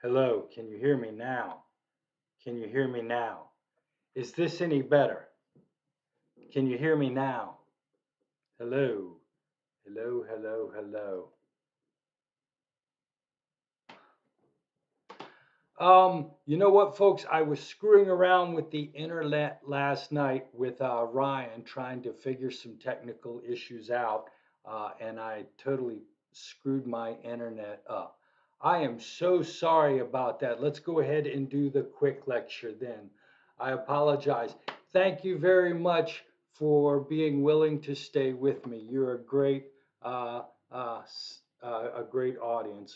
Hello, can you hear me now? Can you hear me now? Is this any better? Can you hear me now? Hello, hello, hello, hello. You know what, folks? I was screwing around with the internet last night with Ryan trying to figure some technical issues out, and I totally screwed my internet up. I am so sorry about that. Let's go ahead and do the quick lecture then. I apologize. Thank you very much for being willing to stay with me. You're a great audience.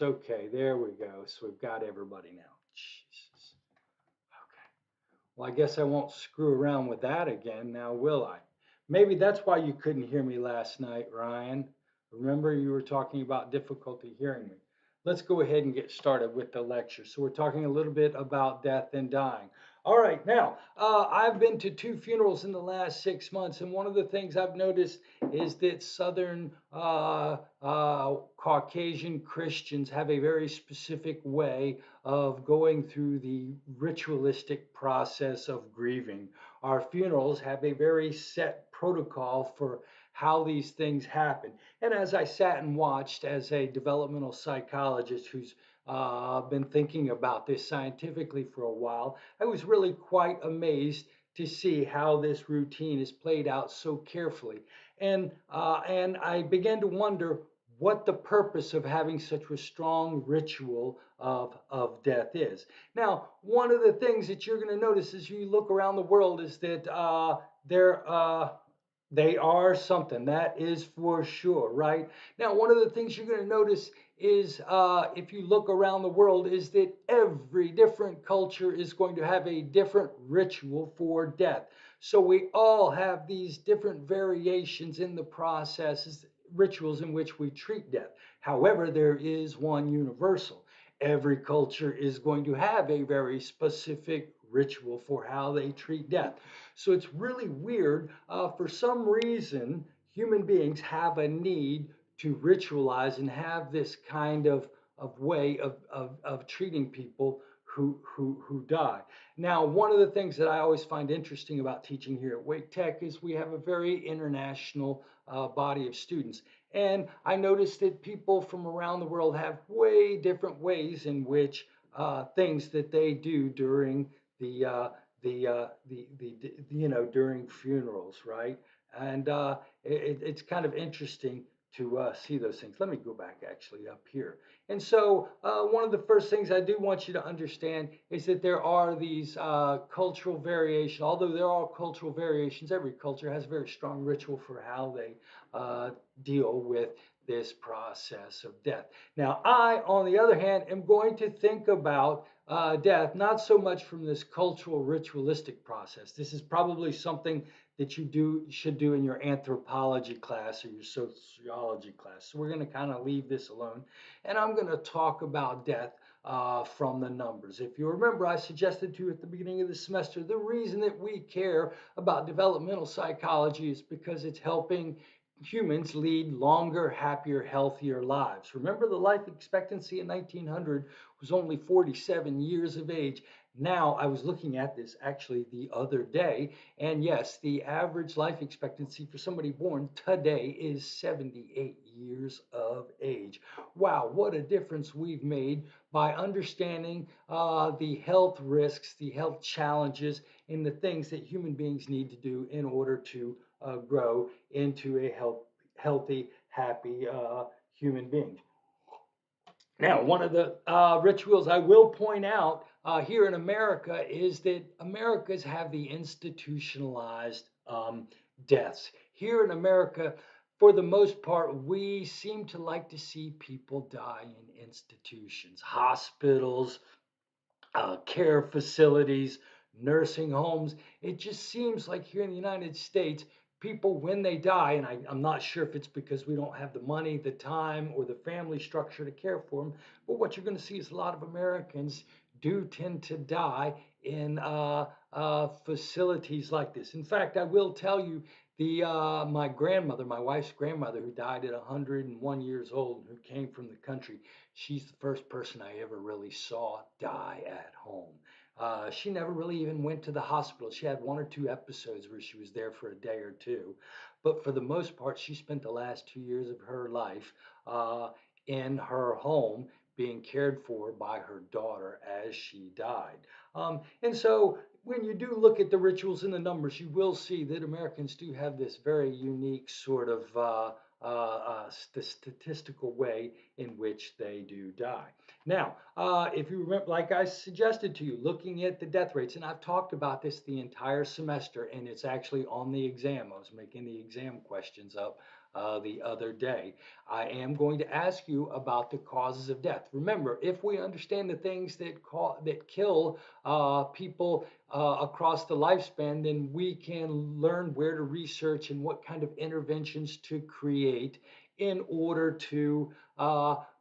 Okay, there we go. So we've got everybody now. Jesus. Okay. Well, I guess I won't screw around with that again now, will I? Maybe that's why you couldn't hear me last night, Ryan. Remember, you were talking about difficulty hearing me. Let's go ahead and get started with the lecture. So, we're talking a little bit about death and dying. All right, now, I've been to two funerals in the last 6 months, and one of the things I've noticed is that Southern Caucasian Christians have a very specific way of going through the ritualistic process of grieving. Our funerals have a very set protocol for how these things happen. And as I sat and watched as a developmental psychologist who's been thinking about this scientifically for a while, I was really quite amazed to see how this routine is played out so carefully. And I began to wonder what the purpose of having such a strong ritual of death is. Now, one of the things that you're going to notice as you look around the world is that they are something, that is for sure, right? Now, one of the things you're going to notice is if you look around the world is that every different culture is going to have a different ritual for death. So we all have these different variations in the processes, rituals in which we treat death. However, there is one universal. Every culture is going to have a very specific ritual for how they treat death. So it's really weird. For some reason, human beings have a need to ritualize and have this kind of way of treating people who die. Now, one of the things that I always find interesting about teaching here at Wake Tech is we have a very international body of students. And I noticed that people from around the world have way different ways in which things that they do during the during funerals, right? And it's kind of interesting to see those things. Let me go back actually up here. And so, one of the first things I do want you to understand is that there are these cultural variations. Although there are cultural variations, every culture has a very strong ritual for how they deal with this process of death. Now, I, on the other hand, am going to think about death not so much from this cultural ritualistic process. This is probably something that you should do in your anthropology class or your sociology class. So we're going to kind of leave this alone, and I'm going to talk about death from the numbers. If you remember, I suggested to you at the beginning of the semester, the reason that we care about developmental psychology is because it's helping humans lead longer, happier, healthier lives. Remember, the life expectancy in 1900 was only 47 years of age. Now, I was looking at this actually the other day, and yes, the average life expectancy for somebody born today is 78 years of age. Wow, what a difference we've made by understanding the health risks, the health challenges, and the things that human beings need to do in order to grow into a healthy, happy human being. Now, one of the rituals I will point out here in America is that Americans have the institutionalized deaths. Here in America, for the most part, we seem to like to see people die in institutions, hospitals, care facilities, nursing homes. It just seems like here in the United States, people, when they die, and I'm not sure if it's because we don't have the money, the time, or the family structure to care for them, but what you're going to see is a lot of Americans do tend to die in facilities like this. In fact, I will tell you, the my grandmother, my wife's grandmother, who died at 101 years old, who came from the country, she's the first person I ever really saw die at home. She never really even went to the hospital. She had one or two episodes where she was there for a day or two, but for the most part, she spent the last 2 years of her life in her home being cared for by her daughter as she died. And so when you do look at the rituals and the numbers, you will see that Americans do have this very unique sort of statistical way in which they do die. Now, if you remember, like I suggested to you, looking at the death rates, and I've talked about this the entire semester, and it's actually on the exam. I was making the exam questions up the other day. I am going to ask you about the causes of death. Remember, if we understand the things that kill people across the lifespan, then we can learn where to research and what kind of interventions to create in order to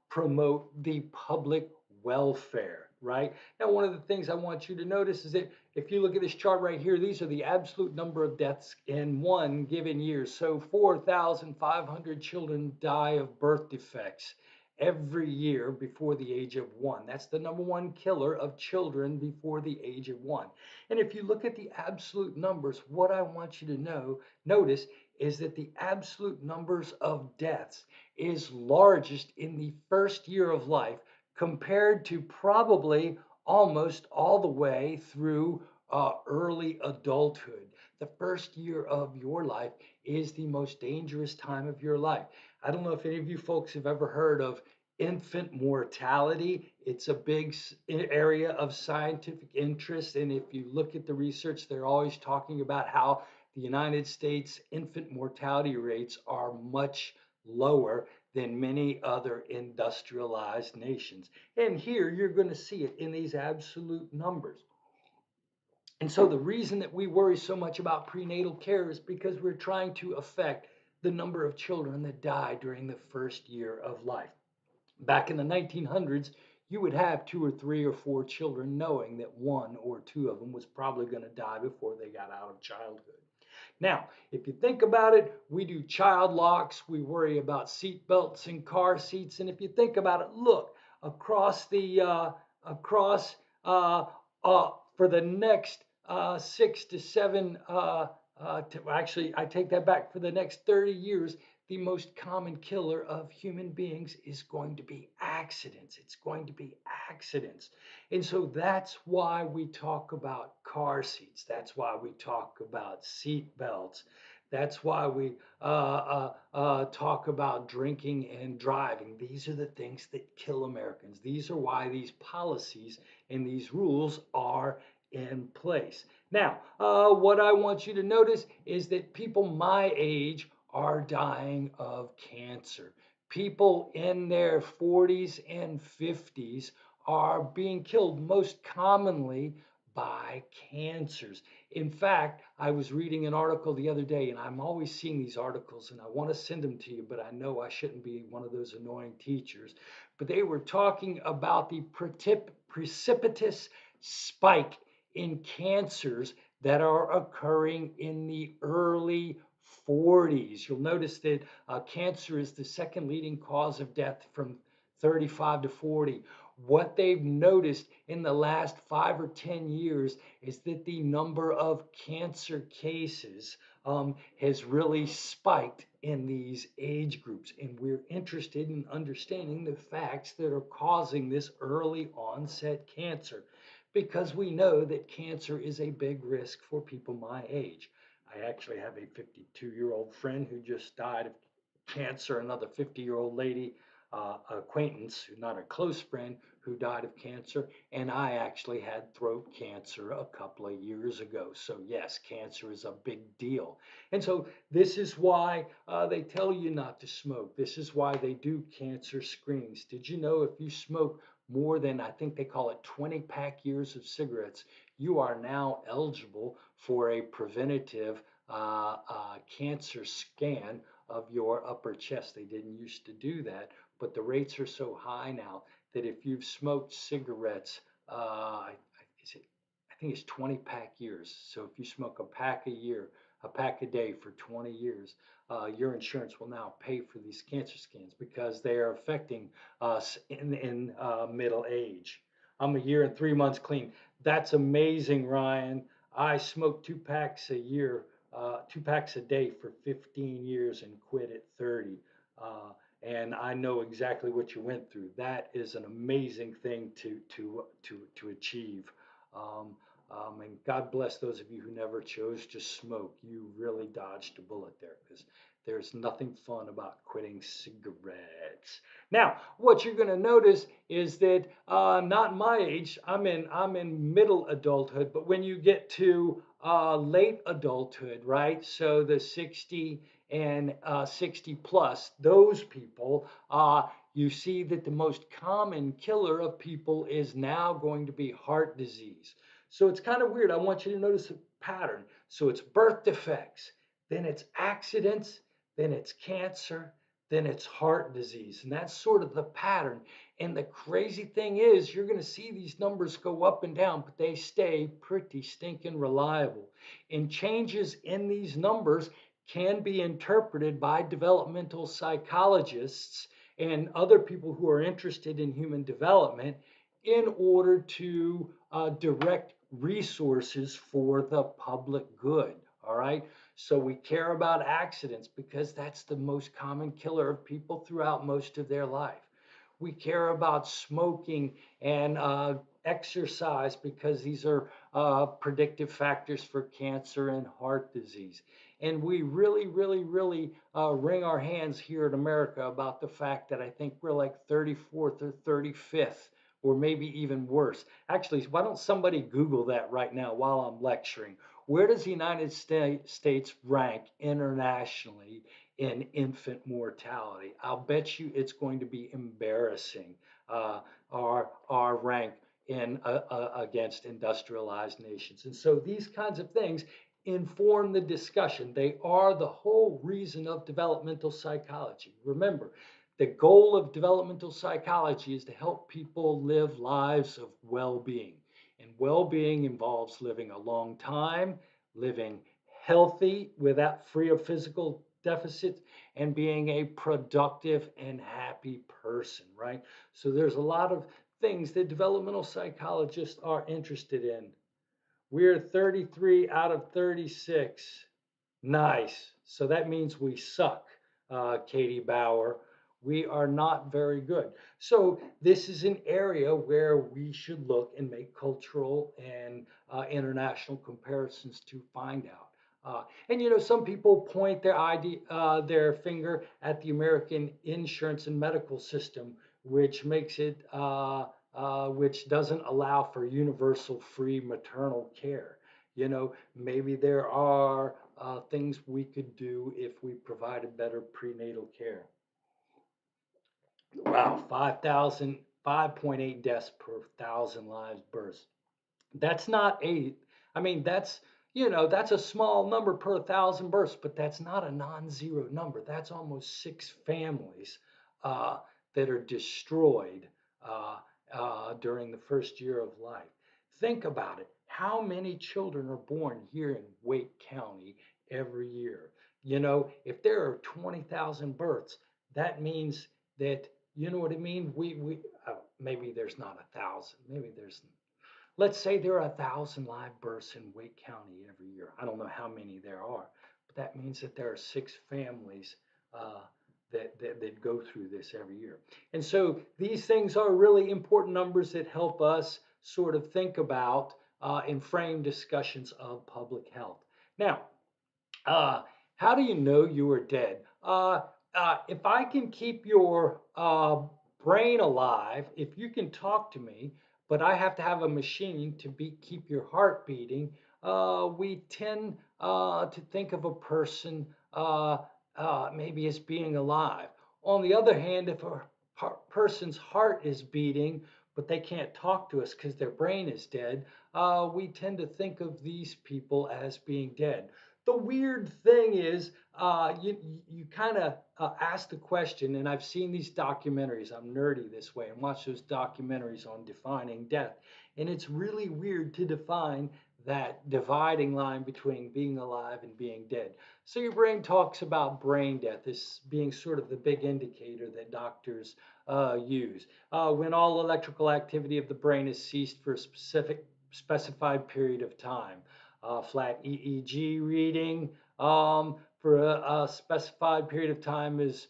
promote the public welfare, right? Now, one of the things I want you to notice is that if you look at this chart right here, these are the absolute number of deaths in one given year. So 4,500 children die of birth defects every year before the age of one. That's the number one killer of children before the age of one. And if you look at the absolute numbers, what I want you to notice is that the absolute numbers of deaths is largest in the first year of life compared to probably almost all the way through early adulthood. The first year of your life is the most dangerous time of your life. I don't know if any of you folks have ever heard of infant mortality. It's a big area of scientific interest. And if you look at the research, they're always talking about how the United States infant mortality rates are much lower than many other industrialized nations. And here you're going to see it in these absolute numbers. And so the reason that we worry so much about prenatal care is because we're trying to affect the number of children that die during the first year of life. Back in the 1900s, you would have 2 or 3 or 4 children knowing that one or two of them was probably going to die before they got out of childhood. Now, if you think about it, we do child locks, we worry about seat belts and car seats, and if you think about it, look across the across for the next 6 to 7. Actually, I take that back. For the next 30 years, the most common killer of human beings is going to be accidents. It's going to be accidents. And so that's why we talk about car seats. That's why we talk about seat belts. That's why we talk about drinking and driving. These are the things that kill Americans. These are why these policies and these rules are in place. Now, what I want you to notice is that people my age are dying of cancer. People in their 40s and 50s are being killed most commonly by cancers. In fact, I was reading an article the other day, and I'm always seeing these articles, and I want to send them to you, but I know I shouldn't be one of those annoying teachers. But they were talking about the precipitous spike in cancers that are occurring in the early 40s. You'll notice that cancer is the second leading cause of death from 35 to 40. What they've noticed in the last 5 or 10 years is that the number of cancer cases has really spiked in these age groups. And we're interested in understanding the facts that are causing this early onset cancer because we know that cancer is a big risk for people my age. I actually have a 52-year-old friend who just died of cancer, another 50-year-old lady, acquaintance, not a close friend, who died of cancer, and I actually had throat cancer a couple of years ago. So yes, cancer is a big deal. And so this is why they tell you not to smoke. This is why they do cancer screenings. Did you know if you smoke more than, I think they call it 20 pack years of cigarettes, you are now eligible for a preventative cancer scan of your upper chest. They didn't used to do that, but the rates are so high now that if you've smoked cigarettes, is it, I think it's 20 pack years. So if you smoke a pack a year, a pack a day for 20 years, your insurance will now pay for these cancer scans because they are affecting us in middle age. I'm a year and 3 months clean. That's amazing, Ryan. I smoked 2 packs a year, 2 packs a day for 15 years and quit at 30. And I know exactly what you went through. That is an amazing thing to achieve. And God bless those of you who never chose to smoke. You really dodged a bullet there because there's nothing fun about quitting cigarettes. Now, what you're going to notice is that not my age. I'm in middle adulthood, but when you get to late adulthood, right? So the 60 and 60 plus, those people, you see that the most common killer of people is now going to be heart disease. So it's kind of weird. I want you to notice a pattern. So it's birth defects, then it's accidents, then it's cancer, then it's heart disease. And that's sort of the pattern. And the crazy thing is, you're going to see these numbers go up and down, but they stay pretty stinking reliable. And changes in these numbers can be interpreted by developmental psychologists and other people who are interested in human development in order to direct resources for the public good. All right. So we care about accidents because that's the most common killer of people throughout most of their life. We care about smoking and exercise because these are predictive factors for cancer and heart disease. And we really, really, really wring our hands here in America about the fact that I think we're like 34th or 35th, or maybe even worse. Actually, why don't somebody Google that right now while I'm lecturing? Where does the United States rank internationally in infant mortality? I'll bet you it's going to be embarrassing, our rank in against industrialized nations. And so these kinds of things inform the discussion. They are the whole reason of developmental psychology. Remember, the goal of developmental psychology is to help people live lives of well-being. And well-being involves living a long time, living healthy without free of physical deficits, and being a productive and happy person, right? So there's a lot of things that developmental psychologists are interested in. We're 33 out of 36. Nice. So that means we suck, Katie Bauer. We are not very good. So this is an area where we should look and make cultural and international comparisons to find out. And you know, some people point their finger at the American insurance and medical system, which makes it, which doesn't allow for universal free maternal care. You know, maybe there are things we could do if we provided better prenatal care. Wow, 5.8 deaths per 1,000 lives births. That's not eight. I mean, that's, you know, that's a small number per 1,000 births, but that's not a non-zero number. That's almost 6 families uh, that are destroyed during the first year of life. Think about it. How many children are born here in Wake County every year? If there are 20,000 births, that means that, you know what I mean? Maybe there's not 1,000. Maybe there's, let's say there are 1,000 live births in Wake County every year. I don't know how many there are, but that means that there are 6 families uh, that go through this every year. And so these things are really important numbers that help us sort of think about and frame discussions of public health. Now, uh, how do you know you are dead? If I can keep your brain alive, if you can talk to me, but I have to have a machine to keep your heart beating, we tend to think of a person maybe as being alive. On the other hand, if a person's heart is beating, but they can't talk to us because their brain is dead, we tend to think of these people as being dead. The weird thing is, you kind of ask the question, and I've seen these documentaries. I'm nerdy this way, and watch those documentaries on defining death, and it's really weird to define that dividing line between being alive and being dead. So your brain talks about brain death as being sort of the big indicator that doctors use. When all electrical activity of the brain is ceased for a specified period of time. Flat EEG reading for a specified period of time is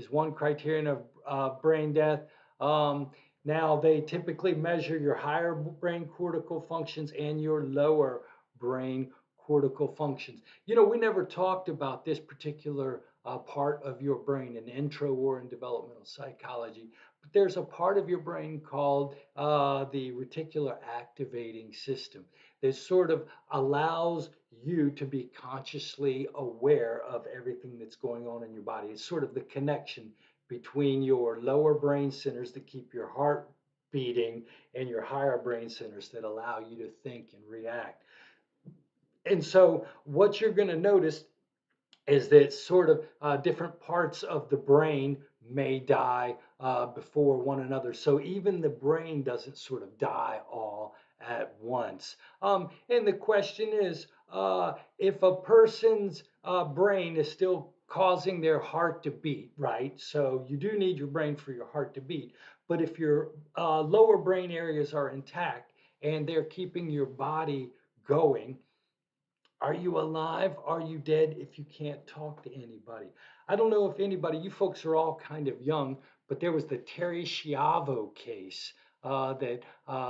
one criterion of brain death. Um, Now, they typically measure your higher brain cortical functions and your lower brain cortical functions. We never talked about this particular part of your brain in intro or in developmental psychology, but there's a part of your brain called the reticular activating system that sort of allows you to be consciously aware of everything that's going on in your body. It's sort of the connection between your lower brain centers that keep your heart beating and your higher brain centers that allow you to think and react. And so, what you're going to notice is that sort of different parts of the brain may die before one another. So even the brain doesn't sort of die all at once. And the question is, if a person's brain is still causing their heart to beat, right? So you do need your brain for your heart to beat. But if your lower brain areas are intact and they're keeping your body going, are you alive? Are you dead if you can't talk to anybody? I don't know if anybody, you folks are all kind of young, but there was the Terry Schiavo case that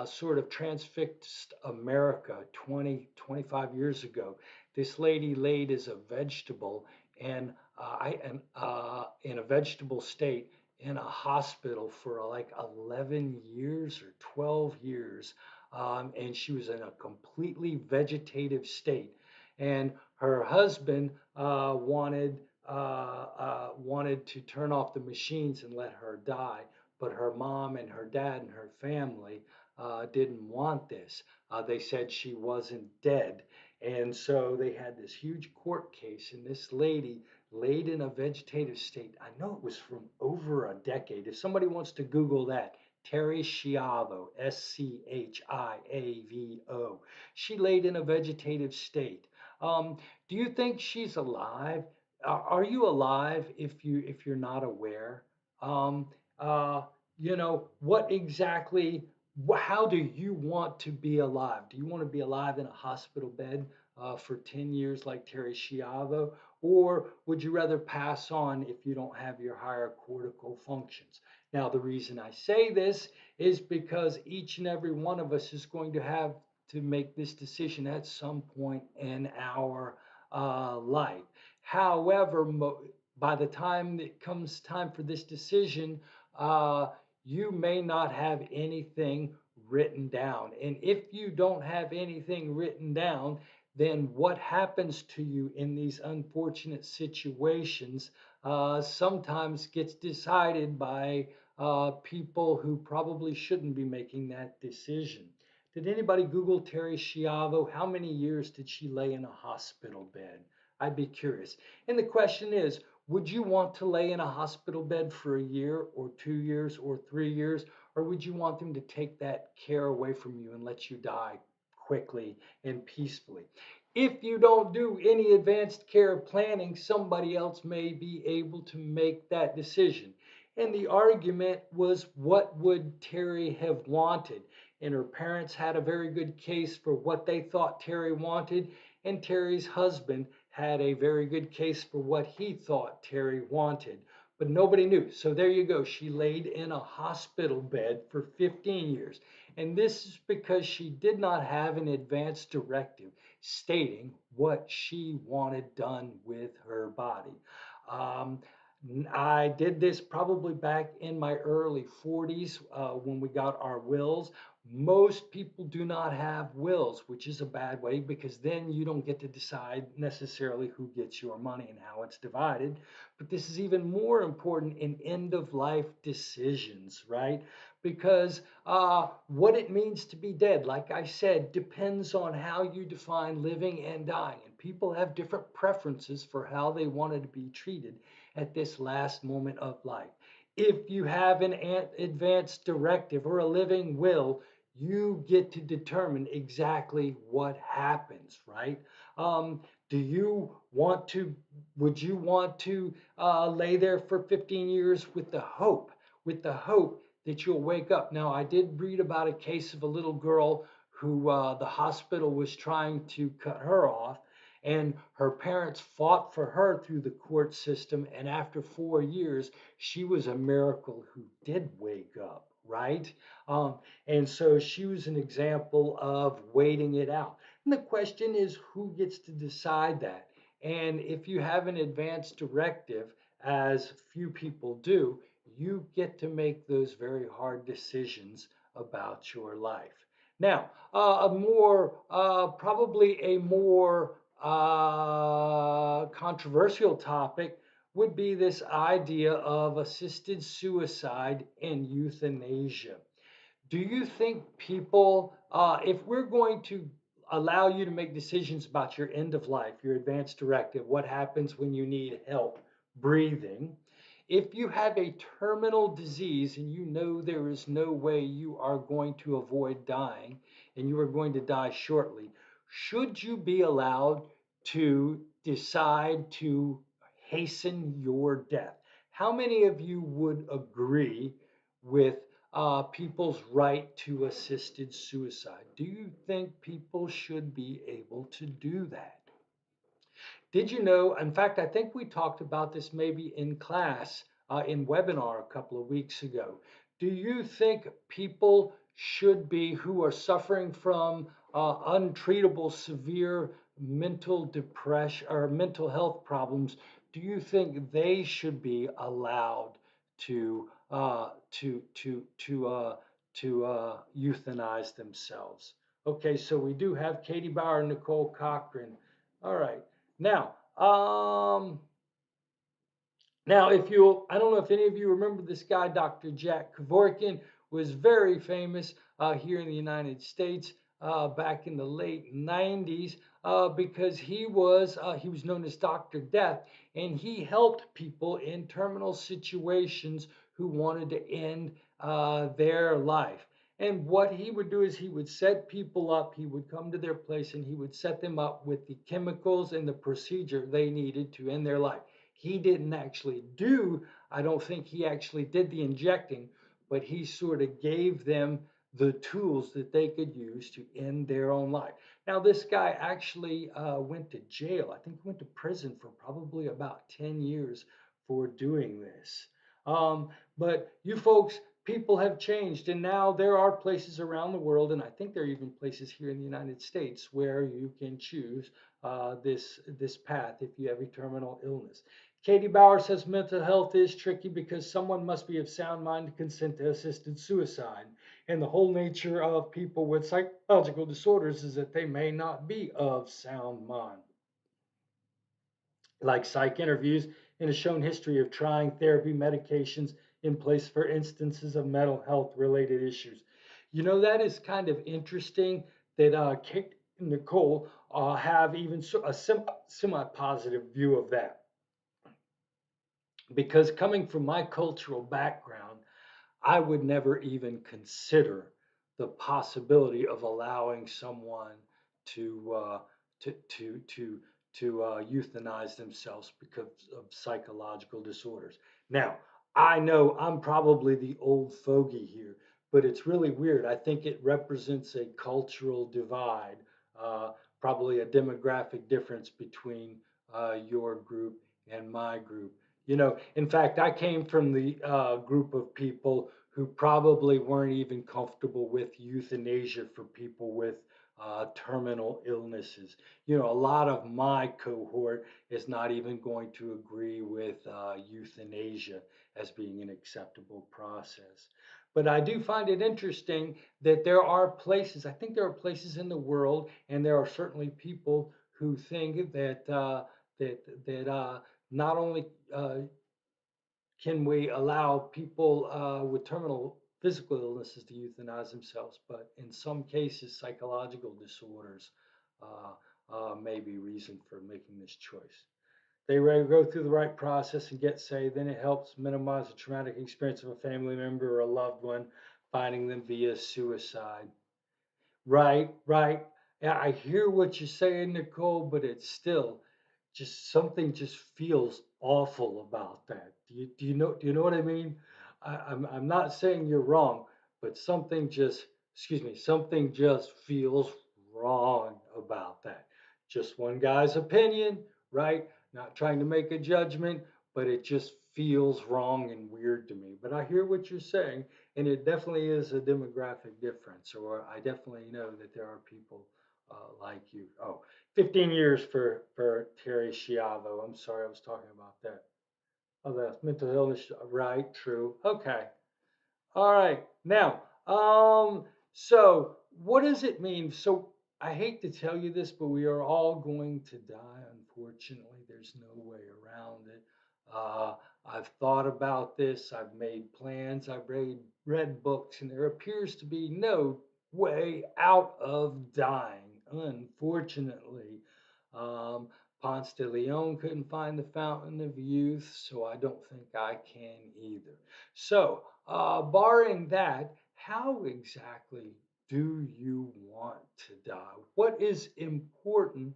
sort of transfixed America 20, 25 years ago. This lady laid as a vegetable and in a vegetable state in a hospital for like 11 years or 12 years. And she was in a completely vegetative state, and her husband wanted to turn off the machines and let her die, but her mom and her dad and her family didn't want this. They said she wasn't dead, and so they had this huge court case, and this lady laid in a vegetative state. I know it was from over a decade. If somebody wants to Google that, Terry Schiavo, Schiavo. She laid in a vegetative state. Do you think she's alive? Are you alive if you're not aware? Um, uh, what exactly? How do you want to be alive? Do you want to be alive in a hospital bed for 10 years like Terry Schiavo, or would you rather pass on if you don't have your higher cortical functions? Now, the reason I say this is because each and every one of us is going to have to make this decision at some point in our life. However, by the time it comes time for this decision, uh, you may not have anything written down. And if you don't have anything written down, then what happens to you in these unfortunate situations sometimes gets decided by people who probably shouldn't be making that decision. Did anybody Google Terry Schiavo? How many years did she lay in a hospital bed? I'd be curious. And the question is, would you want to lay in a hospital bed for a year or 2 years or 3 years? Or would you want them to take that care away from you and let you die quickly and peacefully. If you don't do any advanced care planning, somebody else may be able to make that decision. And the argument was, what would Terry have wanted? And her parents had a very good case for what they thought Terry wanted, and Terry's husband had a very good case for what he thought Terry wanted. But nobody knew. So there you go. She laid in a hospital bed for 15 years. And this is because she did not have an advance directive stating what she wanted done with her body. Um, I did this probably back in my early 40s when we got our wills. Most people do not have wills, which is a bad way because then you don't get to decide necessarily who gets your money and how it's divided. But this is even more important in end of life decisions, right? Because what it means to be dead, like I said, depends on how you define living and dying. And people have different preferences for how they wanted to be treated at this last moment of life. If you have an advance directive or a living will, you get to determine exactly what happens, right? Um, do you want to, would you want to lay there for 15 years with the hope that you'll wake up? Now, I did read about a case of a little girl who the hospital was trying to cut her off, and her parents fought for her through the court system. And after 4 years, she was a miracle who did wake up, right? And so she was an example of waiting it out. And the question is, who gets to decide that? And if you have an advance directive, as few people do, you get to make those very hard decisions about your life. Now, probably a more controversial topic would be this idea of assisted suicide and euthanasia. Do you think people, if we're going to allow you to make decisions about your end of life, your advance directive, what happens when you need help breathing, if you have a terminal disease and you know there is no way you are going to avoid dying and you are going to die shortly, should you be allowed to decide to hasten your death? How many of you would agree with people's right to assisted suicide? Do you think people should be able to do that? Did you know? In fact, I think we talked about this maybe in class, in webinar a couple of weeks ago. Do you think people should be, who are suffering from untreatable severe mental depression or mental health problems, do you think they should be allowed to euthanize themselves? Okay, so we do have Katie Bauer and Nicole Cochran. All right. Now, if you, I don't know if any of you remember this guy, Dr. Jack Kevorkian, was very famous here in the United States back in the late 90s because he was known as Dr. Death, and he helped people in terminal situations who wanted to end their life. And what he would do is he would set people up, he would come to their place and he would set them up with the chemicals and the procedure they needed to end their life. He didn't actually do, I don't think he actually did the injecting, but he sort of gave them the tools that they could use to end their own life. Now, this guy actually went to jail. I think he went to prison for probably about 10 years for doing this. But you folks, people have changed, and now there are places around the world, and I think there are even places here in the United States where you can choose this path if you have a terminal illness. Katie Bauer says mental health is tricky because someone must be of sound mind to consent to assisted suicide. And the whole nature of people with psychological disorders is that they may not be of sound mind. Like psych interviews and a shown history of trying therapy medications in place for instances of mental health related issues. You know, that is kind of interesting that Kate and Nicole have even a semi positive view of that. Because coming from my cultural background, I would never even consider the possibility of allowing someone to to to to euthanize themselves because of psychological disorders. Now, I know I'm probably the old fogey here, but it's really weird. I think it represents a cultural divide, uh, probably a demographic difference between your group and my group. You know, in fact, I came from the group of people who probably weren't even comfortable with euthanasia for people with terminal illnesses. You know, a lot of my cohort is not even going to agree with euthanasia as being an acceptable process. But I do find it interesting that there are places, I think there are places in the world, and there are certainly people who think that not only can we allow people with terminal physical illnesses to euthanize themselves, but in some cases, psychological disorders may be reason for making this choice. They go through the right process and get saved, then it helps minimize the traumatic experience of a family member or a loved one finding them via suicide. Right, right. Yeah, I hear what you're saying, Nicole, but it's still just something just feels awful about that. Do you know what I mean? I'm not saying you're wrong, but something just excuse me, something just feels wrong about that. Just one guy's opinion, right? Not trying to make a judgment, but it just feels wrong and weird to me. But I hear what you're saying, and it definitely is a demographic difference, or I definitely know that there are people like you. Oh, 15 years for Terry Schiavo. I'm sorry, I was talking about that. Oh, the mental illness, right? True. Okay. All right. Now, so what does it mean? So I hate to tell you this, but we are all going to die. Unfortunately, there's no way around it. Uh, I've thought about this. I've made plans. I've read books, and there appears to be no way out of dying. Unfortunately, um, Ponce de Leon couldn't find the fountain of youth, so I don't think I can either. So, barring that, how exactly do you want to die? What is important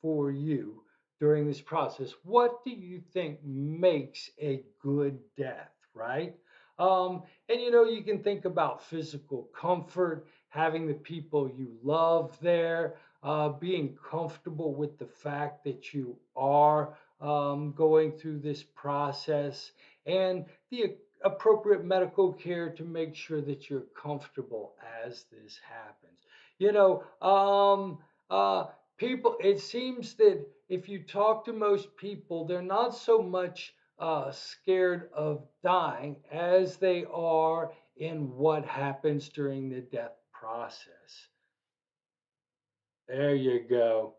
for you during this process? What do you think makes a good death, right? And you know, you can think about physical comfort, having the people you love there, being comfortable with the fact that you are going through this process, and the appropriate medical care to make sure that you're comfortable as this happens. You know, people, it seems that if you talk to most people, they're not so much scared of dying as they are in what happens during the death process. There you go.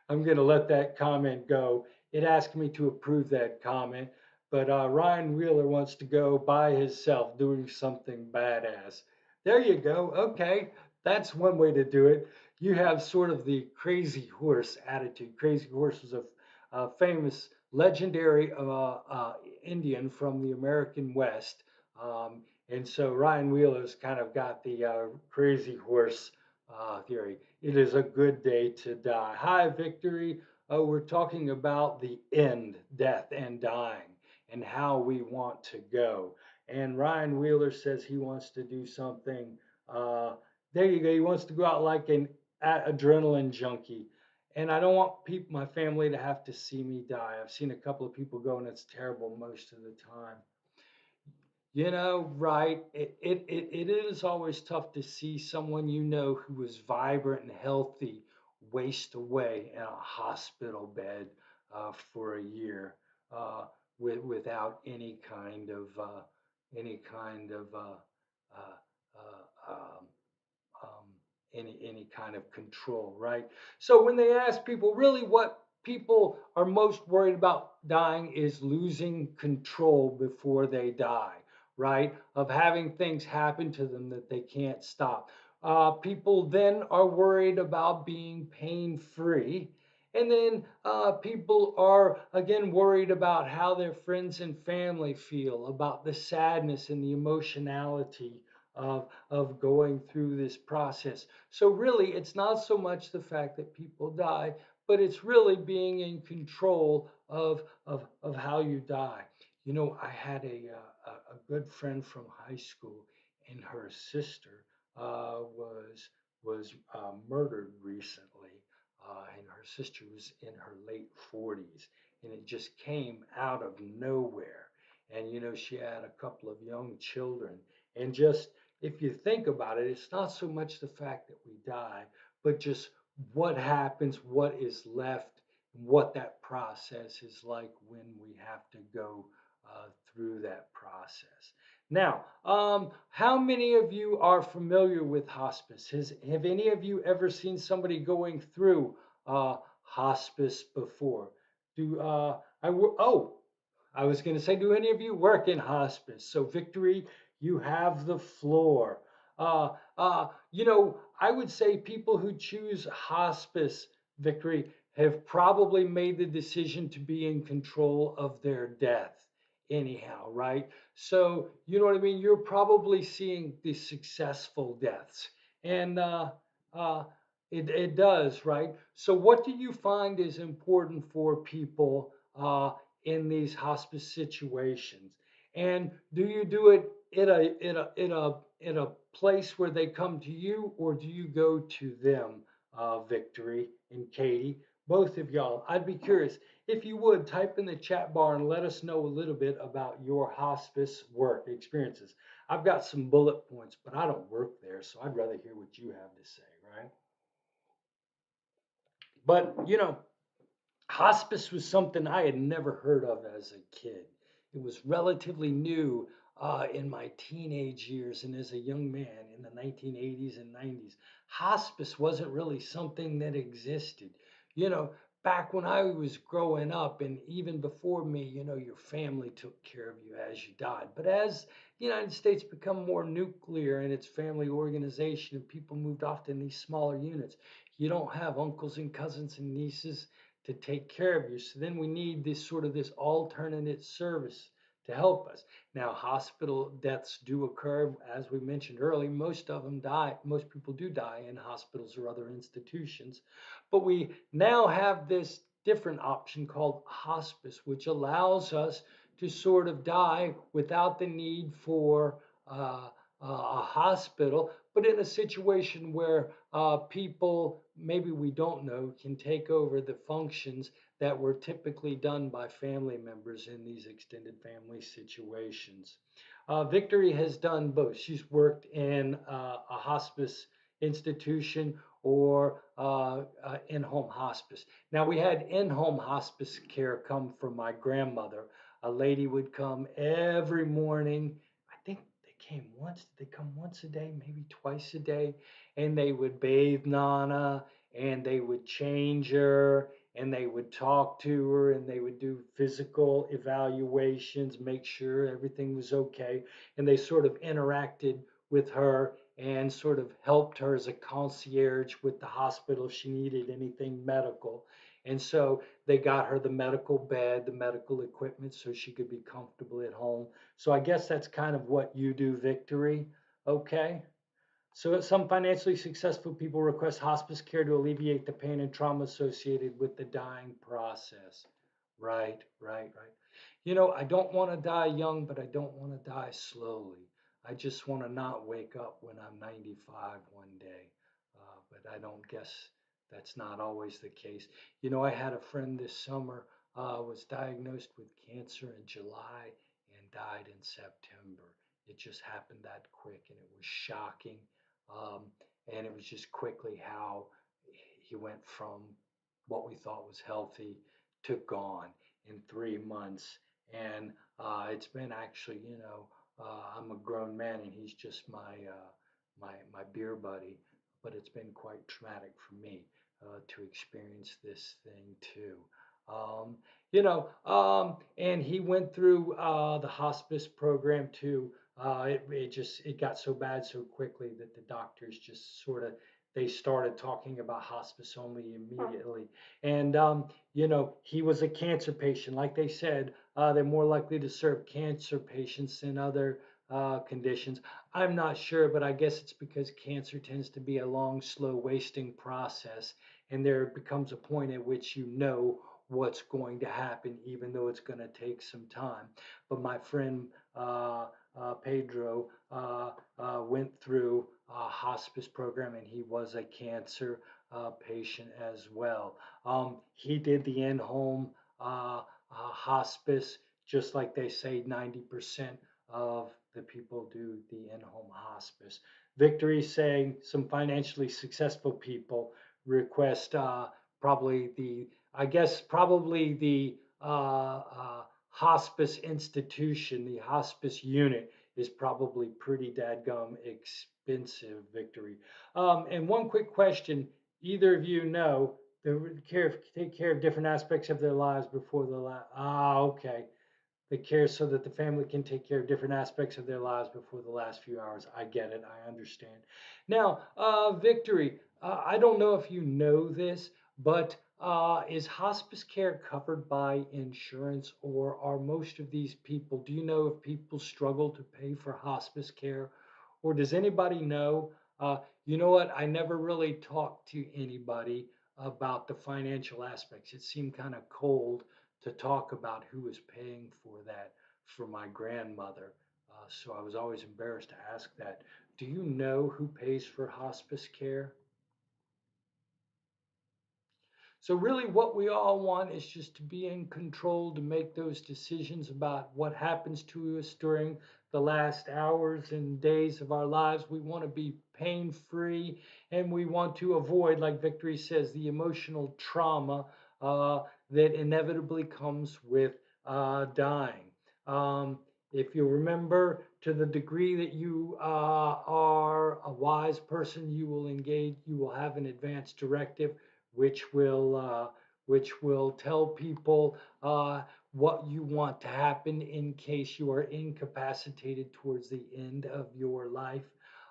I'm going to let that comment go. It asked me to approve that comment, but Ryan Wheeler wants to go by himself doing something badass. There you go. Okay, that's one way to do it. You have sort of the crazy horse attitude. Crazy Horse was a famous, legendary Indian from the American West. And so Ryan Wheeler's kind of got the crazy horse theory. It is a good day to die. Hi, Victory. We're talking about the end, death, and dying, and how we want to go. And Ryan Wheeler says he wants to do something. Uh, there you go. He wants to go out like an adrenaline junkie. And I don't want people, my family, to have to see me die. I've seen a couple of people go, and it's terrible most of the time. You know, right. It is always tough to see someone you know who is vibrant and healthy waste away in a hospital bed for a year without any kind of um, any kind of control, right? So when they ask people, really, what people are most worried about dying is losing control before they die, right? Of having things happen to them that they can't stop. People then are worried about being pain free. And then people are again worried about how their friends and family feel, about the sadness and the emotionality of going through this process. So really, it's not so much the fact that people die, but it's really being in control of how you die. You know, I had a good friend from high school, and her sister was murdered recently, and her sister was in her late 40s, and it just came out of nowhere. And you know, she had a couple of young children, and just if you think about it, it's not so much the fact that we die, but just what happens, what is left, what that process is like when we have to go through that process. Now, how many of you are familiar with hospice? Have any of you ever seen somebody going through hospice before? Do oh, I was going to say, do any of you work in hospice? So, Victory, you have the floor. You know, I would say people who choose hospice, Victory, have probably made the decision to be in control of their death, anyhow, right? So, you know what I mean? You're probably seeing the successful deaths. And uh, it does, right? So, what do you find is important for people in these hospice situations? And do you do it in a place where they come to you, or do you go to them, Victory and Katie? Both of y'all. I'd be curious if you would type in the chat bar and let us know a little bit about your hospice work experiences. I've got some bullet points, but I don't work there, so I'd rather hear what you have to say, right? But you know, hospice was something I had never heard of as a kid. It was relatively new in my teenage years and as a young man in the 1980s and 90s. Hospice wasn't really something that existed. You know, back when I was growing up and even before me, you know, your family took care of you as you died. But as the United States become more nuclear in its family organization and people moved off to these smaller units, you don't have uncles and cousins and nieces to take care of you. So then we need this alternate service to help us. Now, hospital deaths do occur, as we mentioned earlier. Most of them die. Most people do die in hospitals or other institutions. But we now have this different option called hospice, which allows us to sort of die without the need for a hospital, but in a situation where people maybe we don't know can take over the functions that were typically done by family members in these extended family situations. Victory has done both. She's worked in a hospice institution or in-home hospice. Now we had in-home hospice care come from my grandmother. A lady would come every morning. I think they came once. Did they come once a day, maybe twice a day? And they would bathe Nana and they would change her and they would talk to her and they would do physical evaluations, make sure everything was okay. And they sort of interacted with her and sort of helped her as a concierge with the hospital if she needed anything medical. And so they got her the medical bed, the medical equipment so she could be comfortable at home. So I guess that's kind of what you do, Victory. Okay. So some financially successful people request hospice care to alleviate the pain and trauma associated with the dying process. Right, right, right. You know, I don't want to die young, but I don't want to die slowly. I just want to not wake up when I'm 95 one day. But I don't guess that's not always the case. You know, I had a friend this summer was diagnosed with cancer in July and died in September. It just happened that quick, and it was shocking. Um, and it was just quickly how he went from what we thought was healthy to gone in 3 months. And it's been actually, you know, I'm a grown man and he's just my beer buddy, but it's been quite traumatic for me to experience this thing too. Um, and he went through the hospice program too. It got so bad so quickly that the doctors just sort of they started talking about hospice only immediately. And you know, he was a cancer patient. Like they said, they're more likely to serve cancer patients than other conditions. I'm not sure, but I guess it's because cancer tends to be a long, slow, wasting process, and there becomes a point at which you know what's going to happen, even though it's going to take some time. But my friend Pedro went through a hospice program, and he was a cancer patient as well. He did the in-home hospice, just like they say 90% of the people do the in-home hospice. Victory saying some financially successful people request probably the, I guess, probably the hospice institution, the hospice unit is probably pretty dadgum expensive, Victory. And one quick question, either of you know, they take care of different aspects of their lives before the last. Okay. They care so that the family can take care of different aspects of their lives before the last few hours. I get it. I understand. Now, Victory, I don't know if you know this, but is hospice care covered by insurance, or are most of these people, do you know if people struggle to pay for hospice care? Or does anybody know? You know what? I never really talked to anybody about the financial aspects. It seemed kind of cold to talk about who was paying for that for my grandmother. So I was always embarrassed to ask that. Do you know who pays for hospice care? So, really, what we all want is just to be in control, to make those decisions about what happens to us during the last hours and days of our lives. We want to be pain free, and we want to avoid, like Victory says, the emotional trauma that inevitably comes with dying. Um, if you remember, to the degree that you are a wise person, you will engage, you will have an advanced directive which will tell people what you want to happen in case you are incapacitated towards the end of your life.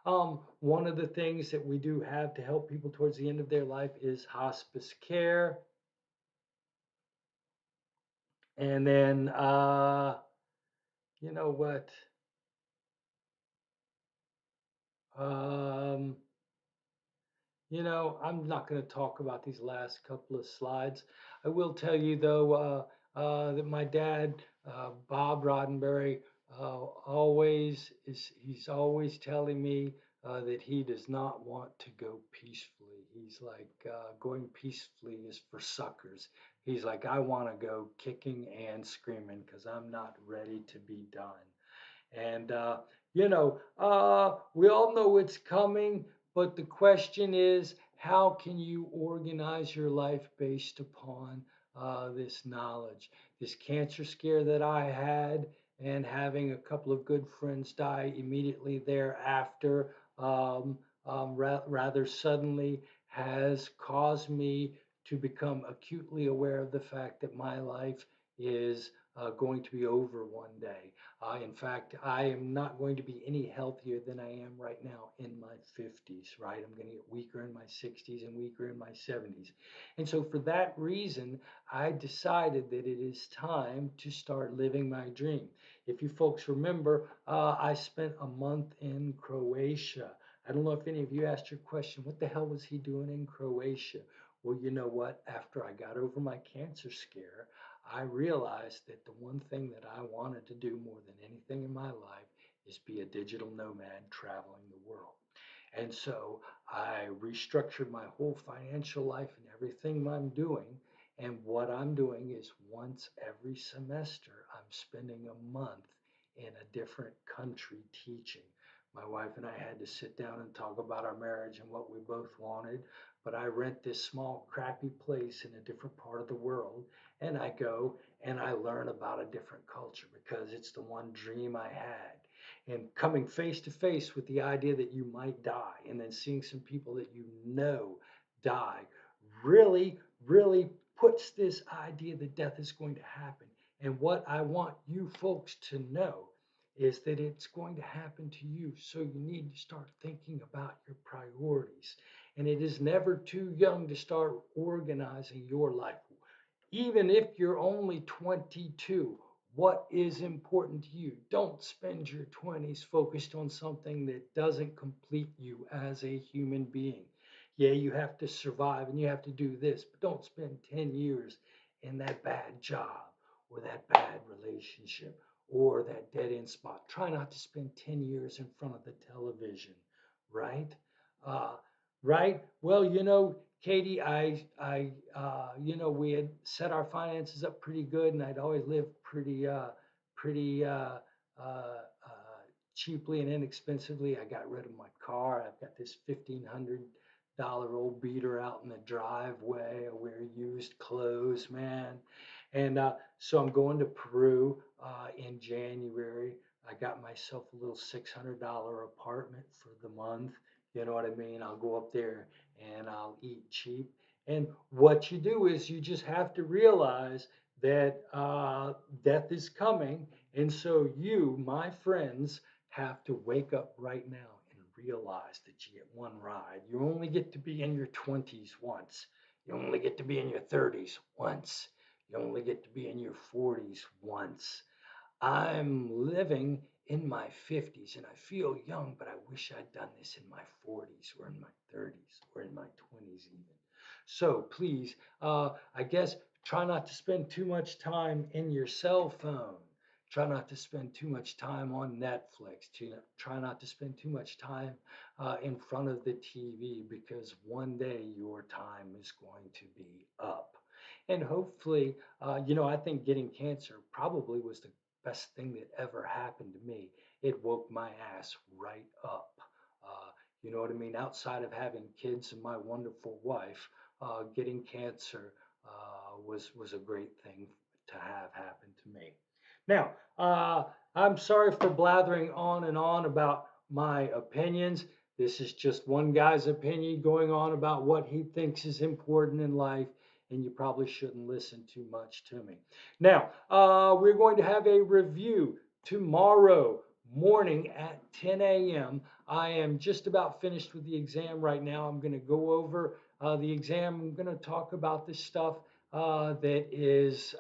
One of the things that we do have to help people towards the end of their life is hospice care. And then, you know what? Um, I'm not going to talk about these last couple of slides. I will tell you, though, that my dad, Bob Roddenberry, he's always telling me that he does not want to go peacefully. He's like, going peacefully is for suckers. He's like, I want to go kicking and screaming because I'm not ready to be done. And, we all know it's coming, but the question is, how can you organize your life based upon this knowledge? This cancer scare that I had, and having a couple of good friends die immediately thereafter, rather suddenly, has caused me to become acutely aware of the fact that my life is going to be over one day. In fact, I am not going to be any healthier than I am right now in my 50s, right? I'm going to get weaker in my 60s and weaker in my 70s. And so, for that reason, I decided that it is time to start living my dream. If you folks remember, I spent a month in Croatia. I don't know if any of you asked your question, what the hell was he doing in Croatia? Well, you know what? After I got over my cancer scare, I realized that the one thing that I wanted to do more than anything in my life is be a digital nomad traveling the world. And so I restructured my whole financial life and everything I'm doing. And what I'm doing is once every semester, I'm spending a month in a different country teaching. My wife and I had to sit down and talk about our marriage and what we both wanted. But I rent this small, crappy place in a different part of the world, and I go and I learn about a different culture because it's the one dream I had. And coming face to face with the idea that you might die, and then seeing some people that you know die, really, really puts this idea that death is going to happen. And what I want you folks to know is that it's going to happen to you. So you need to start thinking about your priorities. And it is never too young to start organizing your life. Even if you're only 22, What is important to you? Don't spend your 20s focused on something that doesn't complete you as a human being. Yeah, you have to survive and you have to do this, but don't spend 10 years in that bad job or that bad relationship or that dead end spot. Try not to spend 10 years in front of the television, right? Uh, right? Well, Katie, we had set our finances up pretty good, and I'd always lived pretty cheaply and inexpensively. I got rid of my car. I've got this $1,500 old beater out in the driveway. I wear used clothes, man. And so I'm going to Peru in January. I got myself a little $600 apartment for the month. You know what I mean? I'll go up there and I'll eat cheap. And what you do is you just have to realize that death is coming. And so you, my friends, have to wake up right now and realize that you get one ride. You only get to be in your 20s once. You only get to be in your 30s once. You only get to be in your 40s once. I'm living in my 50s and I feel young, but I wish I'd done this in my 40s or in my 30s or in my 20s even. So please, I guess, try not to spend too much time in your cell phone. Try not to spend too much time on Netflix. Try not to spend too much time in front of the TV because one day your time is going to be up. And hopefully, I think getting cancer probably was the best thing that ever happened to me. It woke my ass right up. You know what I mean? Outside of having kids and my wonderful wife, getting cancer was a great thing to have happen to me. Now, I'm sorry for blathering on and on about my opinions. This is just one guy's opinion going on about what he thinks is important in life, and you probably shouldn't listen too much to me. Now, we're going to have a review tomorrow morning at 10 a.m. I am just about finished with the exam right now. I'm going to go over the exam. I'm going to talk about this stuff that is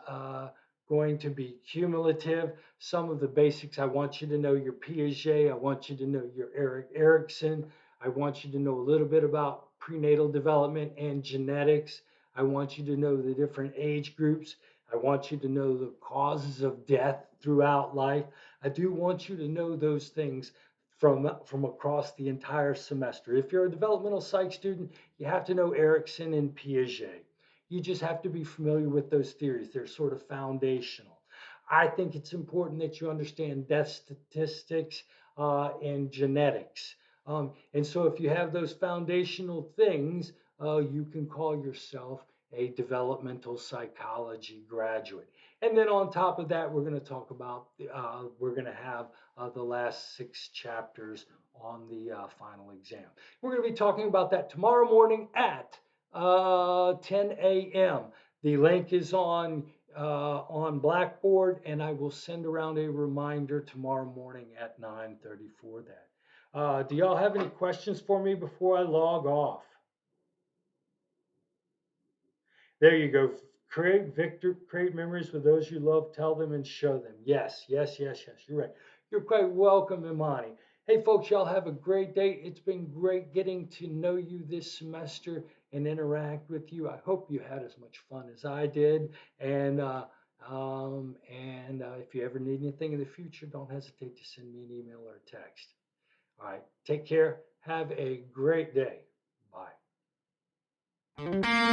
going to be cumulative. Some of the basics. I want you to know your Piaget. I want you to know your Erik Erikson. I want you to know a little bit about prenatal development and genetics. I want you to know the different age groups. I want you to know the causes of death throughout life. I do want you to know those things from across the entire semester. If you're a developmental psych student, you have to know Erikson and Piaget. You just have to be familiar with those theories. They're sort of foundational. I think it's important that you understand death statistics and genetics. And so if you have those foundational things, you can call yourself a developmental psychology graduate. And then on top of that, we're going to talk about, we're going to have the last 6 chapters on the final exam. We're going to be talking about that tomorrow morning at 10 a.m. The link is on Blackboard, and I will send around a reminder tomorrow morning at 9:30 for that. Do y'all have any questions for me before I log off? There you go. Create memories with those you love, tell them and show them. Yes, yes, yes, yes. You're right. You're quite welcome, Imani. Hey, folks, y'all have a great day. It's been great getting to know you this semester and interact with you. I hope you had as much fun as I did. And if you ever need anything in the future, don't hesitate to send me an email or a text. All right. Take care. Have a great day. Bye.